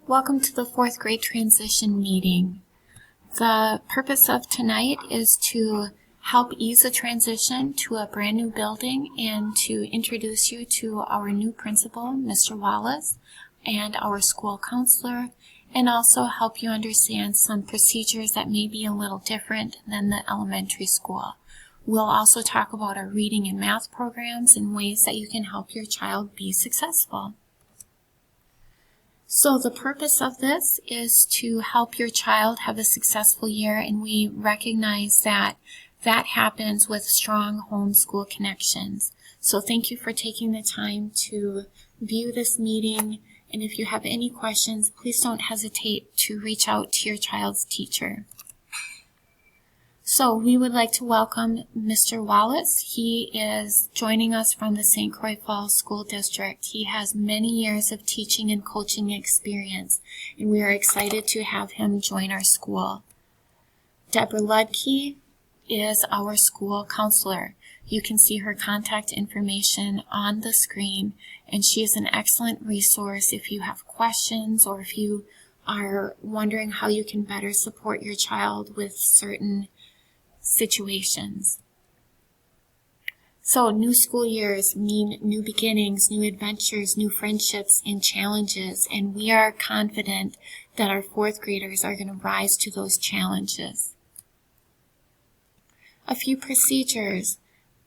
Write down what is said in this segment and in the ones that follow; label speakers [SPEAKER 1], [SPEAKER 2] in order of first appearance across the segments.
[SPEAKER 1] Welcome to the 4th grade transition meeting. The purpose of tonight is to help ease the transition to a brand new building and to introduce you to our new principal, Mr. Wallace, and our school counselor, and also help you understand some procedures that may be a little different than the elementary school. We'll also talk about our reading and math programs and ways that you can help your child be successful. So the purpose of this is to help your child have a successful year, and we recognize that that happens with strong homeschool connections. So thank you for taking the time to view this meeting, and if you have any questions, please don't hesitate to reach out to your child's teacher. So we would like to welcome Mr. Wallace. He is joining us from the St. Croix Falls School District. He has many years of teaching and coaching experience, and we are excited to have him join our school. Deborah Ludke is our school counselor. You can see her contact information on the screen, and she is an excellent resource if you have questions or if you are wondering how you can better support your child with certain situations. So new school years mean new beginnings, new adventures, new friendships, and challenges, and we are confident that our 4th graders are going to rise to those challenges. A few procedures.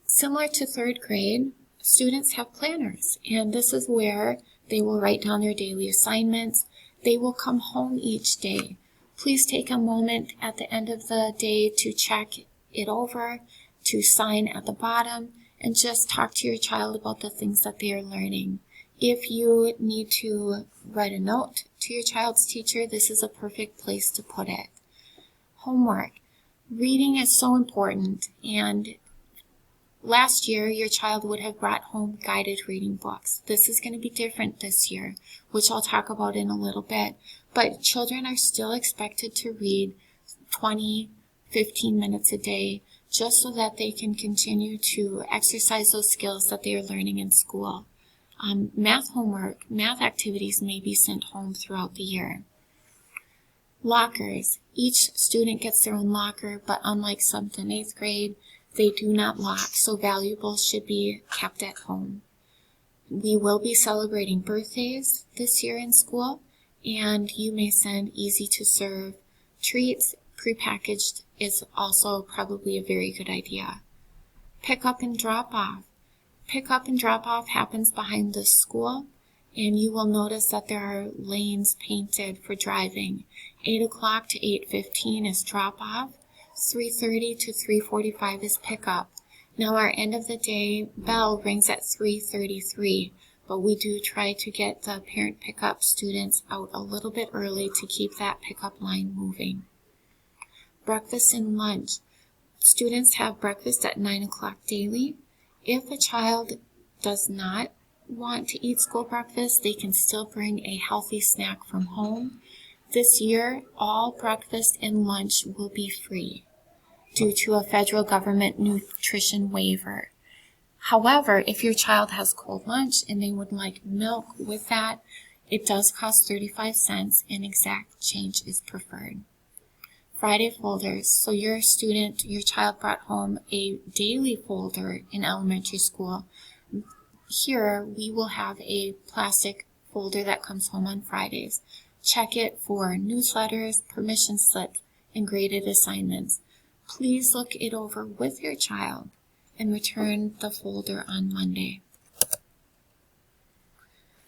[SPEAKER 1] Similar to 3rd grade, students have planners, and this is where they will write down their daily assignments. They will come home each day. Please take a moment at the end of the day to check it over, to sign at the bottom, and just talk to your child about the things that they are learning. If you need to write a note to your child's teacher, this is a perfect place to put it. Homework. Reading is so important, and last year your child would have brought home guided reading books. This is going to be different this year, which I'll talk about in a little bit. But children are still expected to read 15 minutes a day, just so that they can continue to exercise those skills that they are learning in school. Math homework, math activities may be sent home throughout the year. Lockers. Each student gets their own locker, but unlike 7th and 8th grade, they do not lock, so valuables should be kept at home. We will be celebrating birthdays this year in school, and you may send easy-to-serve treats. Prepackaged is also probably a very good idea. Pick up and drop off. Pick up and drop off happens behind the school, and you will notice that there are lanes painted for driving. 8 o'clock to 8:15 is drop off. 3:30 to 3:45 is pickup. Now our end of the day bell rings at 3:33, but we do try to get the parent pickup students out a little bit early to keep that pickup line moving. Breakfast and lunch. Students have breakfast at 9 o'clock daily. If a child does not want to eat school breakfast, they can still bring a healthy snack from home. This year, all breakfast and lunch will be free due to a federal government nutrition waiver. However, if your child has cold lunch and they would like milk with that, it does cost 35 cents and exact change is preferred. Friday folders. So your child brought home a daily folder in elementary school. Here we will have a plastic folder that comes home on Fridays. Check it for newsletters, permission slips, and graded assignments. Please look it over with your child and return the folder on Monday.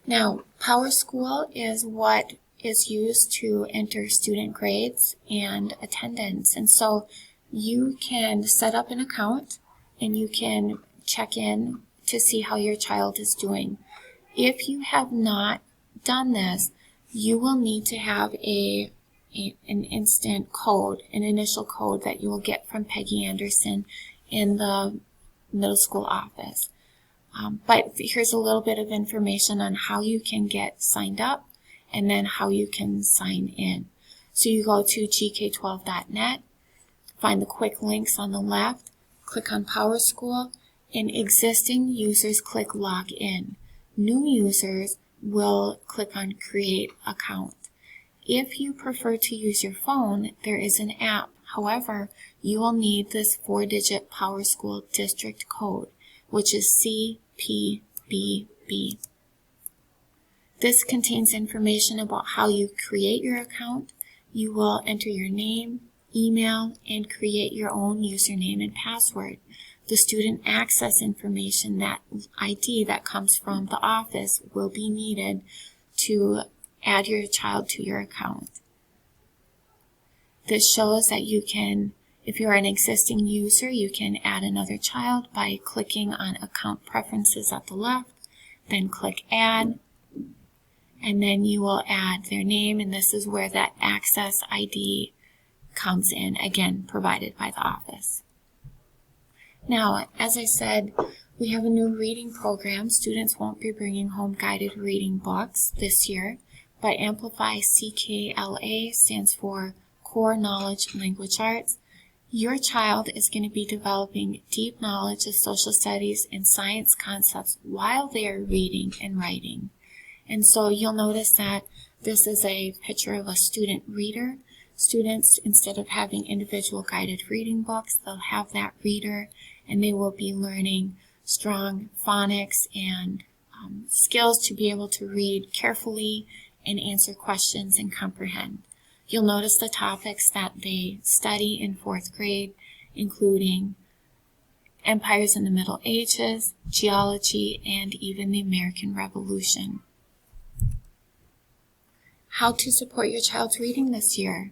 [SPEAKER 1] Now, PowerSchool is what is used to enter student grades and attendance. And so you can set up an account and you can check in to see how your child is doing. If you have not done this, you will need to have an instant code, an initial code that you will get from Peggy Anderson in the middle school office. But here's a little bit of information on how you can get signed up and then how you can sign in. So you go to gk12.net, find the quick links on the left, click on PowerSchool, and existing users click Log In. New users will click on Create Account. If you prefer to use your phone, there is an app. However, you will need this 4-digit PowerSchool district code, which is CPBB. This contains information about how you create your account. You will enter your name, email, and create your own username and password. The student access information, that ID that comes from the office, will be needed to add your child to your account. This shows that you can, if you're an existing user, you can add another child by clicking on Account Preferences at the left, then click Add, and then you will add their name, and this is where that access ID comes in, again, provided by the office. Now, as I said, we have a new reading program. Students won't be bringing home guided reading books this year, but Amplify CKLA stands for Core Knowledge Language Arts. Your child is going to be developing deep knowledge of social studies and science concepts while they are reading and writing. And so you'll notice that this is a picture of a student reader. Students, instead of having individual guided reading books, they'll have that reader, and they will be learning strong phonics and skills to be able to read carefully and answer questions and comprehend. You'll notice the topics that they study in 4th grade, including empires in the Middle Ages, geology, and even the American Revolution. How to support your child's reading this year.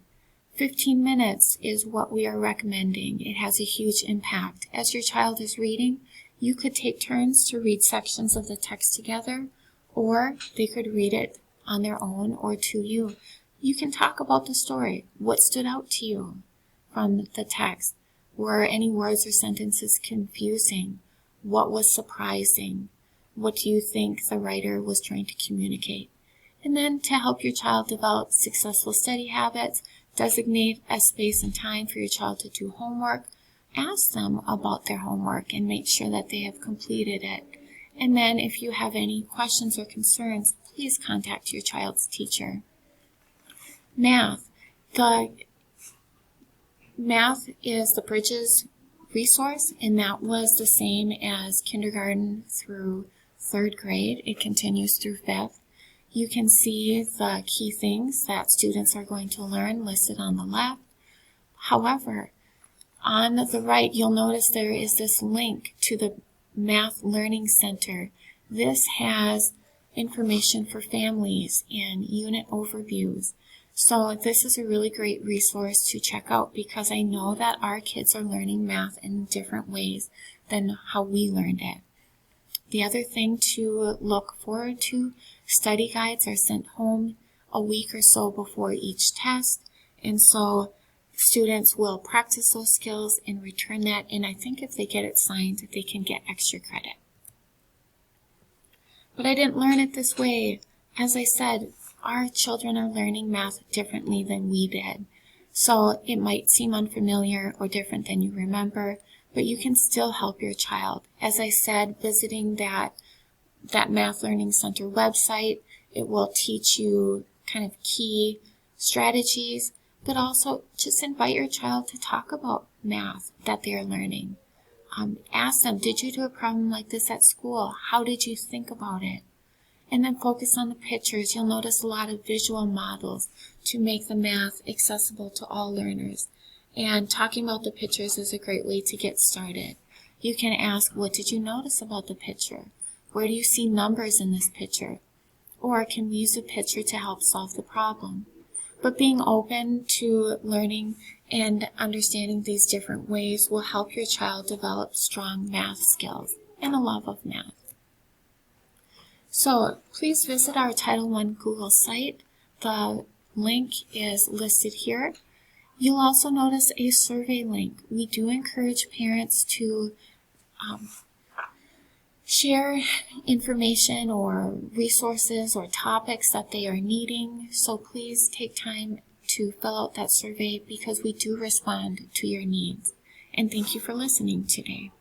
[SPEAKER 1] 15 minutes is what we are recommending. It has a huge impact. As your child is reading, you could take turns to read sections of the text together, or they could read it on their own or to you. You can talk about the story. What stood out to you from the text? Were any words or sentences confusing? What was surprising? What do you think the writer was trying to communicate? And then to help your child develop successful study habits, designate a space and time for your child to do homework. Ask them about their homework and make sure that they have completed it. And then if you have any questions or concerns, please contact your child's teacher. Math. Math is the Bridges resource, and that was the same as kindergarten through 3rd grade. It continues through 5th. You can see the key things that students are going to learn listed on the left. However, on the right, you'll notice there is this link to the Math Learning Center. This has information for families and unit overviews. So this is a really great resource to check out, because I know that our kids are learning math in different ways than how we learned it. The other thing to look forward to, study guides are sent home a week or so before each test, and so students will practice those skills and return that, and I think if they get it signed, they can get extra credit. But I didn't learn it this way. As I said, our children are learning math differently than we did, so it might seem unfamiliar or different than you remember, but you can still help your child. As I said, visiting that Math Learning Center website, it will teach you kind of key strategies, but also just invite your child to talk about math that they're learning. Ask them, did you do a problem like this at school? How did you think about it? And then focus on the pictures. You'll notice a lot of visual models to make the math accessible to all learners. And talking about the pictures is a great way to get started. You can ask, what did you notice about the picture? Where do you see numbers in this picture? Or can we use a picture to help solve the problem? But being open to learning and understanding these different ways will help your child develop strong math skills and a love of math. So please visit our Title I Google site. The link is listed here. You'll also notice a survey link. We do encourage parents to share information or resources or topics that they are needing. So please take time to fill out that survey, because we do respond to your needs. And thank you for listening today.